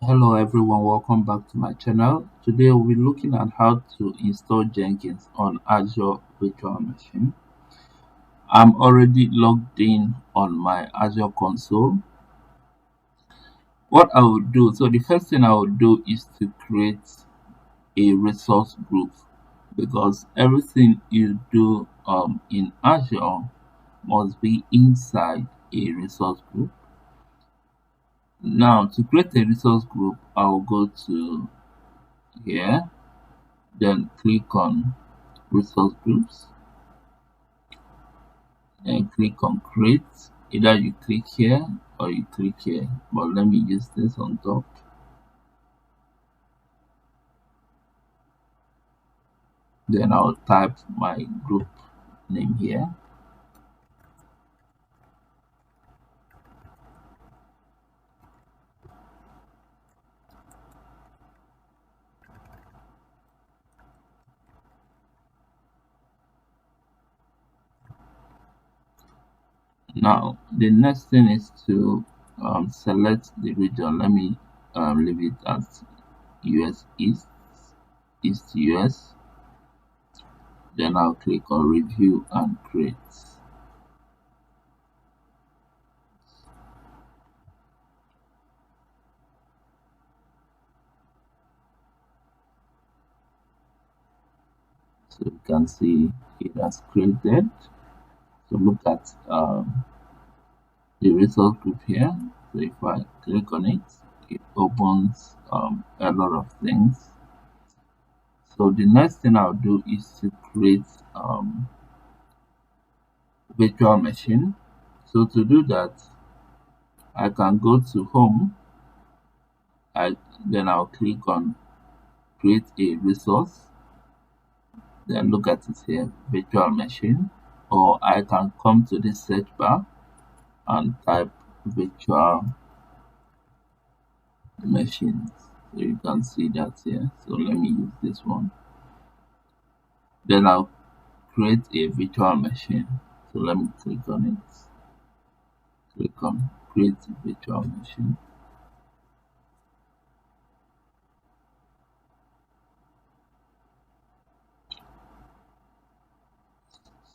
Hello everyone, welcome back to my channel. Today we'll be looking at how to install Jenkins on Azure virtual machine. I'm already logged in on my Azure console. What I will do, so the first thing I will do is to create a resource group because everything you do in Azure must be inside a resource group. Now to create a resource group, I will go to here, then click on resource groups and click on create. Either you click here or you click here, but let me use this on top. Then I'll type my group name here. Now the next thing is to select the region. Let me leave it as US East US. Then I'll click on review and create. So you can see it has created. So look at the resource group here. So if I click on it, it opens a lot of things. So the next thing I'll do is to create virtual machine. So to do that, I can go to home. Then I'll click on create a resource. Then look at it here, virtual machine. Or I can come to the search bar and type virtual machines. So you can see that here. So let me use this one. Then I'll create a virtual machine. So let me click on it. Click on create virtual machine.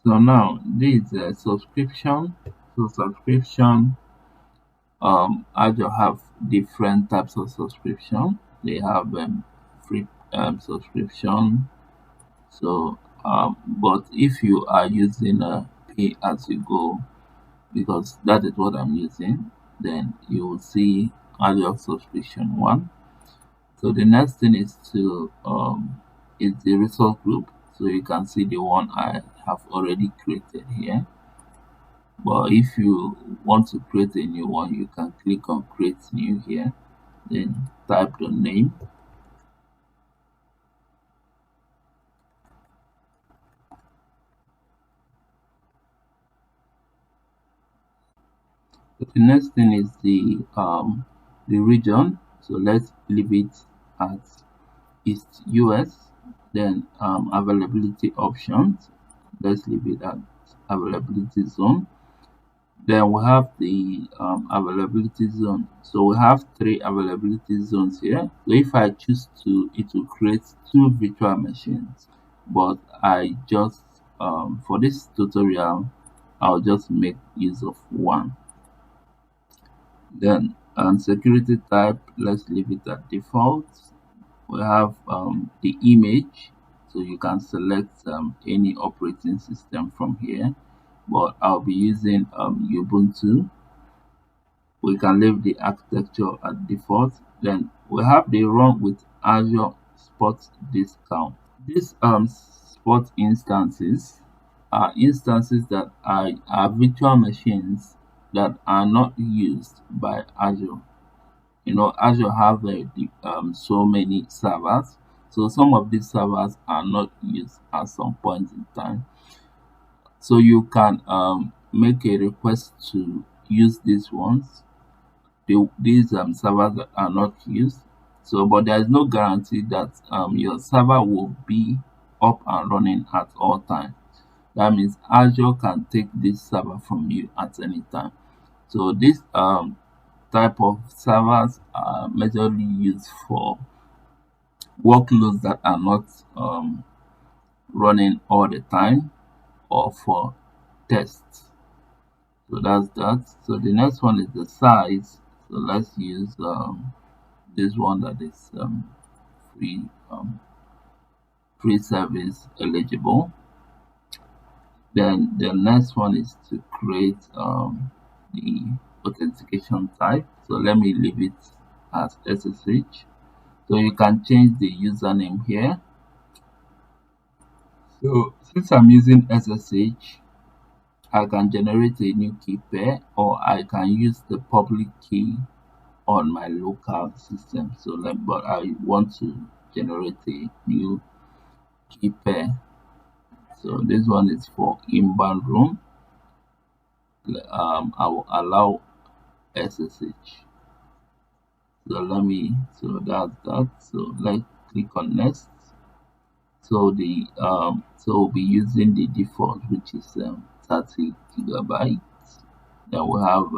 So now this is a subscription. So subscription, Azure have different types of subscription. They have free subscription. So but if you are using a pay as you go, because that is what I'm using, then you will see Azure subscription one. So the next thing is the resource group. So you can see the one I have already created here. But if you want to create a new one, you can click on create new here, then type the name. So the next thing is the region. So let's leave it as East US. Then availability options. Let's leave it at availability zone. Then we have the availability zone. So we have three availability zones here. So if I choose to, it will create two virtual machines. But I just for this tutorial, I'll just make use of one. Then security type, let's leave it at default. We have the image, so you can select any operating system from here, but I'll be using Ubuntu. We can leave the architecture at default. Then we have the run with Azure Spot discount. These spot instances are instances that are virtual machines that are not used by Azure. Azure have so many servers, so some of these servers are not used at some point in time. So you can make a request to use these ones, these servers that are not used. So but there is no guarantee that your server will be up and running at all times. That means Azure can take this server from you at any time. So this type of servers are majorly used for workloads that are not running all the time or for tests. So that's that. So the next one is the size. So let's use this one that is free free service eligible. Then the next one is to create the authentication type. So let me leave it as SSH. So you can change the username here. So since I'm using SSH, I can generate a new key pair, or I can use the public key on my local system. So but I want to generate a new key pair. So this one is for inbound room. I will allow SSH. So that's that. So let's click on next. So we'll be using the default, which is 30 gigabytes. Then we have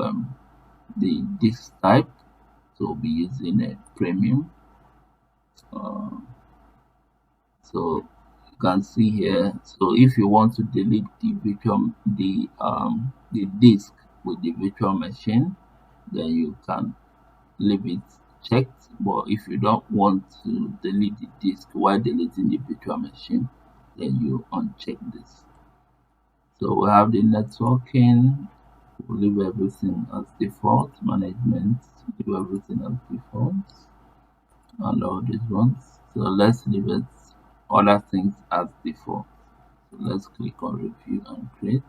the disk type. So we'll be using a premium. Uh, so you can see here. So if you want to delete the disk with the virtual machine, then you can leave it checked. But if you don't want to delete the disk while deleting the virtual machine, then you uncheck this. So we have the networking. We'll leave everything as default. Management, leave everything as default, and all these ones. So let's leave it other things as default. So let's click on review and create.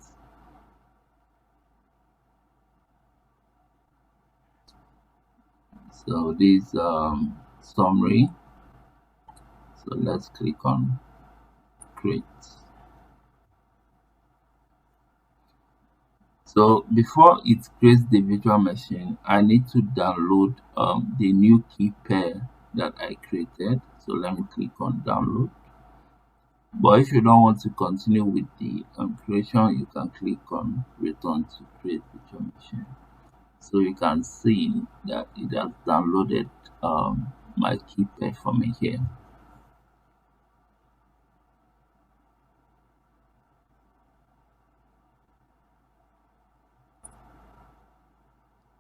So this summary. So let's click on create. So before it creates the virtual machine, I need to download the new key pair that I created. So let me click on download. But if you don't want to continue with the creation, you can click on return to create virtual machine. So you can see that it has downloaded my key pair for me here.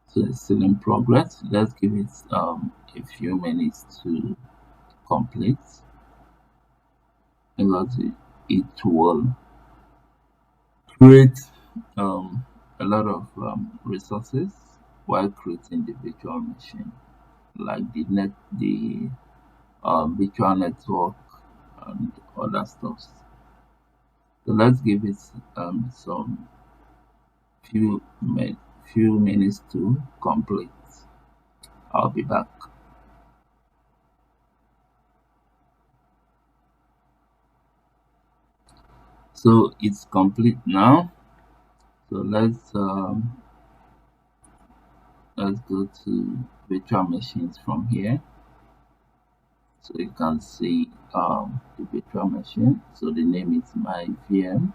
So it's still in progress. Let's give it a few minutes to complete, because it will create a lot of resources while creating the virtual machine, like the virtual network and other stuff. So let's give it some few few minutes to complete. I'll be back. So it's complete now. So let's go to virtual machines from here. So you can see the virtual machine. So the name is my VM,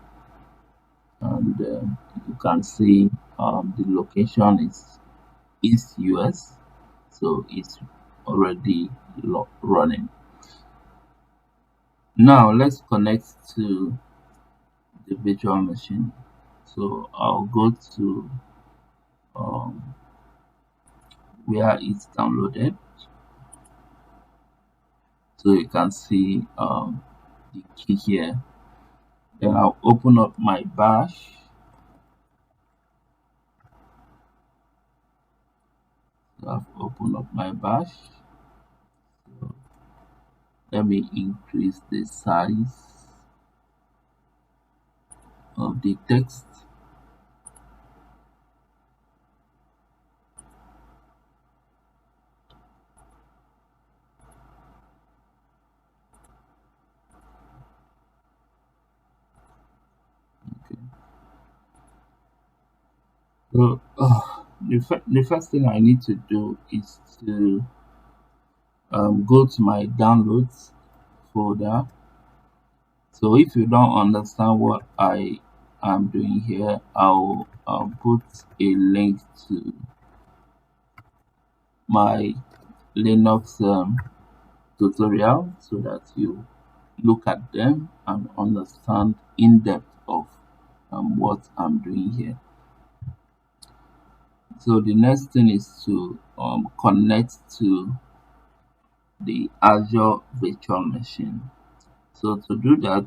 and you can see the location is East US. So it's already running. Now let's connect to the virtual machine. So I'll go to um, where it's downloaded. So you can see the key here. Then I'll open up my bash. So I've opened up my bash. So let me increase the size of the text. Okay. So the first thing I need to do is to go to my downloads folder. So if you don't understand what I am doing here, I'll put a link to my Linux tutorial so that you look at them and understand in depth of what I'm doing here. So the next thing is to connect to the Azure virtual machine. So to do that,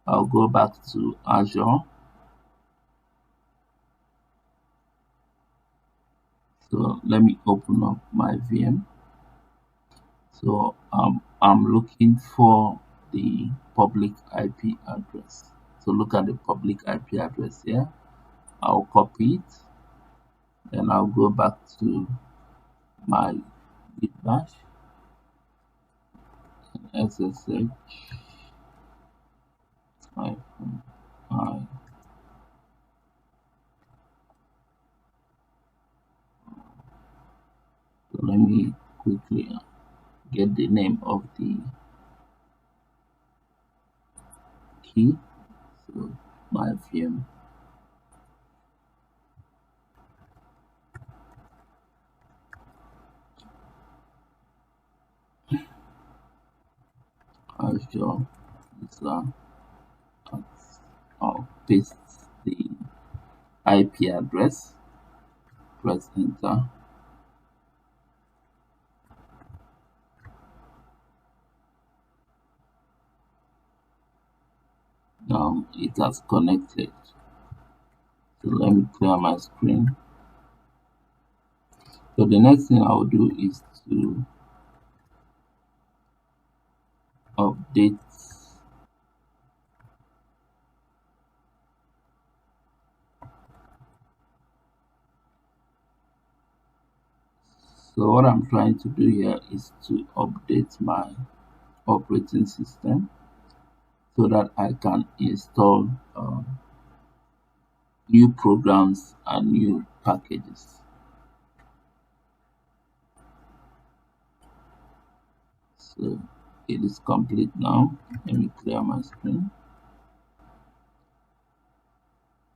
I'll go back to Azure. So let me open up my VM. So I'm looking for the public IP address. So look at the public IP address here. I'll copy it. Then I'll go back to my Git bash and SSH hyphen I. So let me quickly get the name of the key. So my VM Azure is I'll paste the IP address, press enter. Now it has connected. So let me clear my screen. So the next thing I'll do is to update. So what I'm trying to do here is to update my operating system so that I can install new programs and new packages. So it is complete now. Let me clear my screen.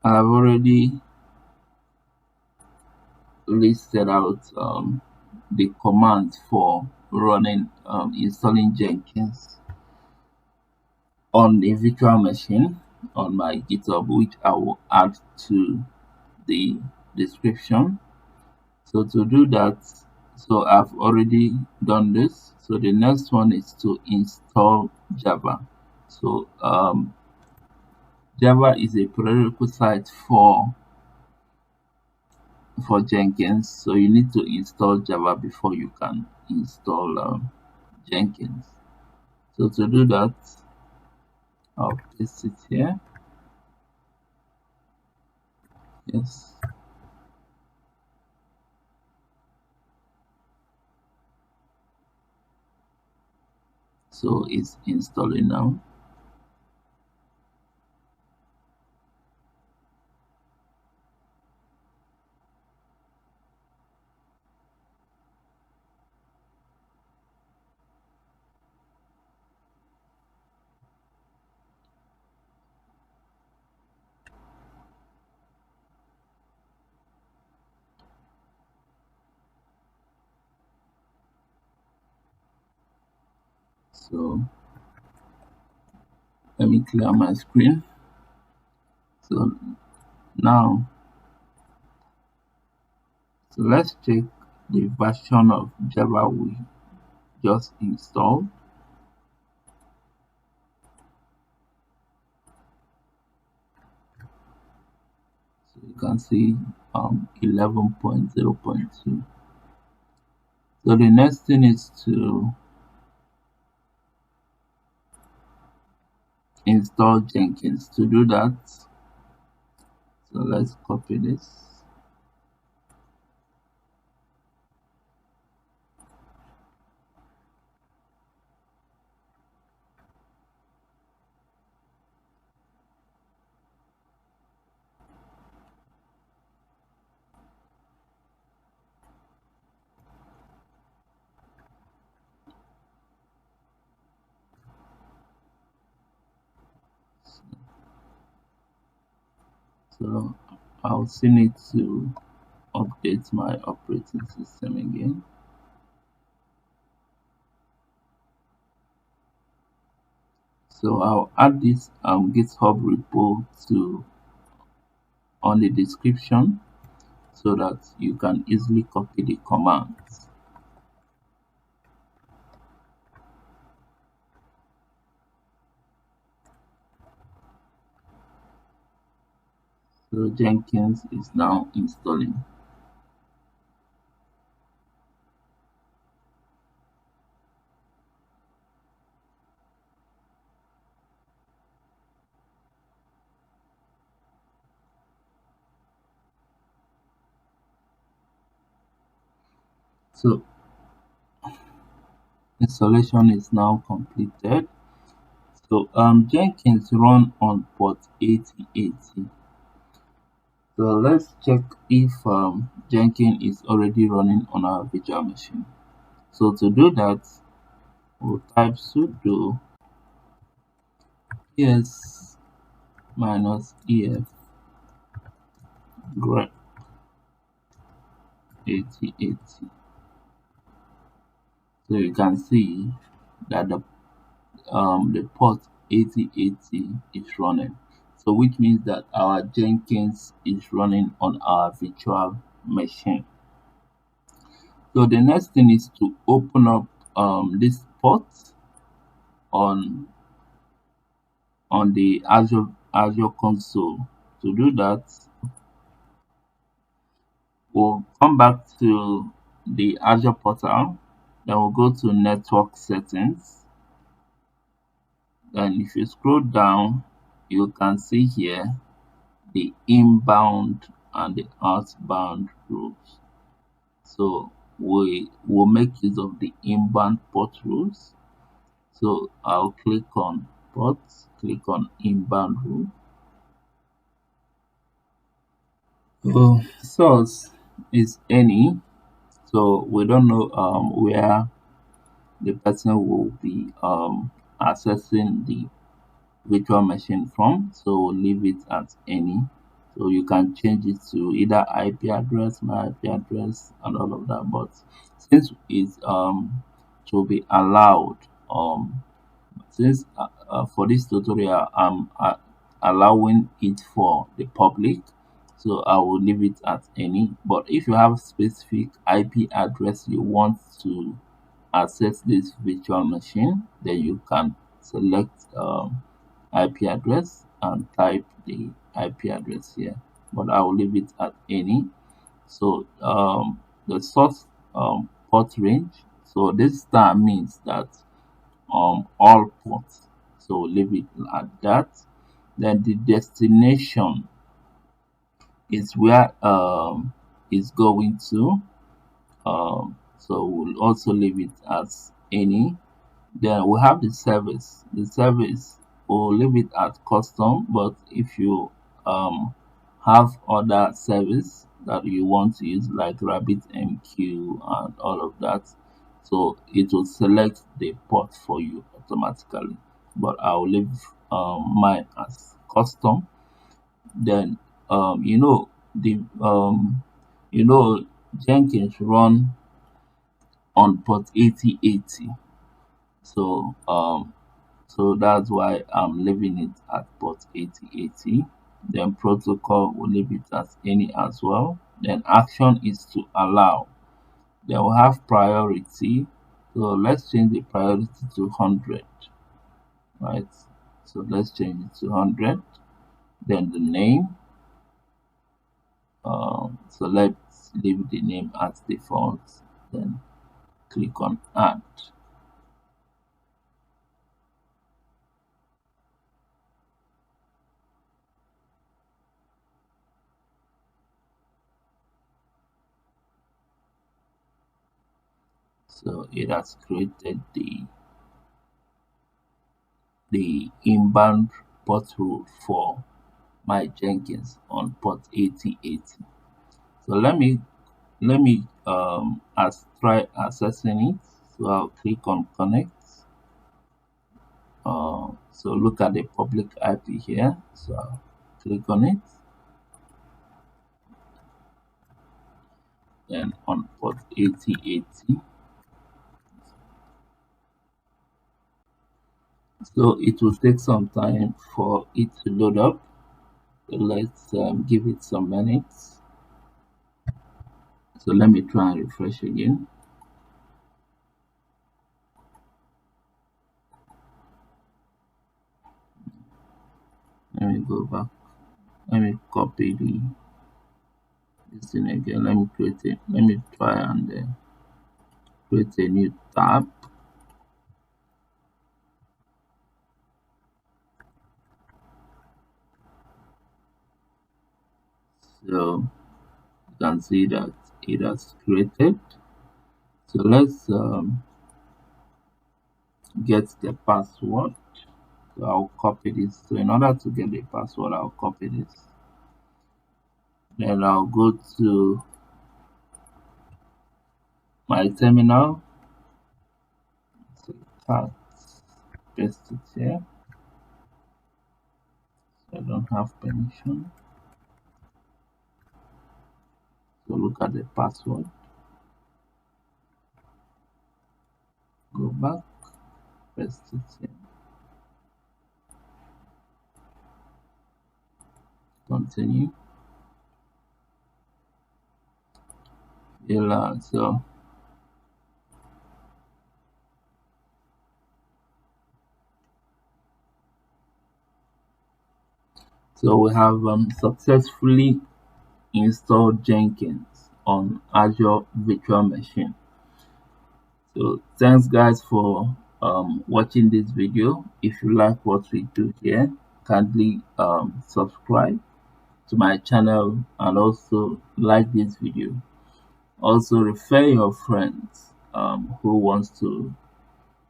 I've already listed out the commands for running installing Jenkins on a virtual machine on my GitHub, which I will add to the description. So to do that, so I've already done this. So the next one is to install Java. So Java is a prerequisite for Jenkins. So you need to install Java before you can install Jenkins. So to do that, I'll paste it here. Yes. So it's installing now. So let me clear my screen. So now, so let's check the version of Java we just installed. So you can see 11.0.2. So the next thing is to install Jenkins. To do that, so let's copy this. So I'll send it to update my operating system again. So I'll add this GitHub repo to on the description so that you can easily copy the commands. So Jenkins is now installing. So installation is now completed. So Jenkins run on port 8080. So let's check if Jenkins is already running on our virtual machine. So to do that, we'll type sudo ps minus ef grep 8080. So you can see that the port 8080 is running. So which means that our Jenkins is running on our virtual machine. So the next thing is to open up this port on the Azure console. To do that, we'll come back to the Azure portal. Then we'll go to network settings. Then if you scroll down, you can see here the inbound and the outbound rules. So we will make use of the inbound port rules. So I'll click on ports, click on inbound rule. So source is any. So we don't know where the person will be accessing the virtual machine from. So we'll leave it at any. So you can change it to either IP address, my IP address, and all of that. But since it's to be allowed, since for this tutorial I'm allowing it for the public, so I will leave it at any. But if you have specific IP address you want to access this virtual machine, then you can select IP address and type the IP address here, but I will leave it at any. So the source port range, so this star means that all ports, so leave it at that. Then the destination is where it's going to, so we'll also leave it as any. Then we have the service. The service will leave it at custom, but if you um, have other service that you want to use, like RabbitMQ and all of that, so it will select the port for you automatically. But I'll leave mine as custom. Then the Jenkins run on port 8080. So so that's why I'm leaving it at port 8080. Then protocol will leave it as any as well. Then action is to allow. Then we'll have priority. So let's change the priority to 100. Right. So let's change it to 100. Then the name. So let's leave the name as default. Then click on add. So it has created the inbound port rule for my Jenkins on port 8080. So let me try accessing it. So I'll click on connect. So look at the public IP here. So I'll click on it. and on port 8080. So it will take some time for it to load up. So let's give it some minutes. So let me try and refresh again. Let me go back. Let me copy this thing again. Let me create it. Let me try and create a new tab. So you can see that it has created. So let's get the password. So I'll copy this. So in order to get the password, I'll copy this. Then I'll go to my terminal. So paste it here. So I don't have permission. So look at the password. Go back, paste it here. Continue. So we have successfully installed Jenkins on Azure virtual machine. So thanks guys for watching this video. If you like what we do here, kindly subscribe to my channel and also like this video. Also refer your friends who wants to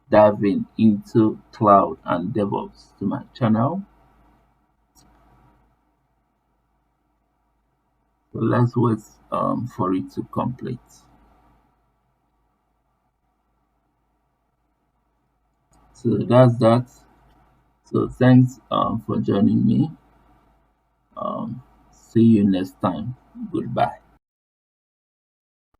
dive into cloud and DevOps to my channel. So let's wait for it to complete. So that's that. So thanks for joining me. See you next time. Goodbye.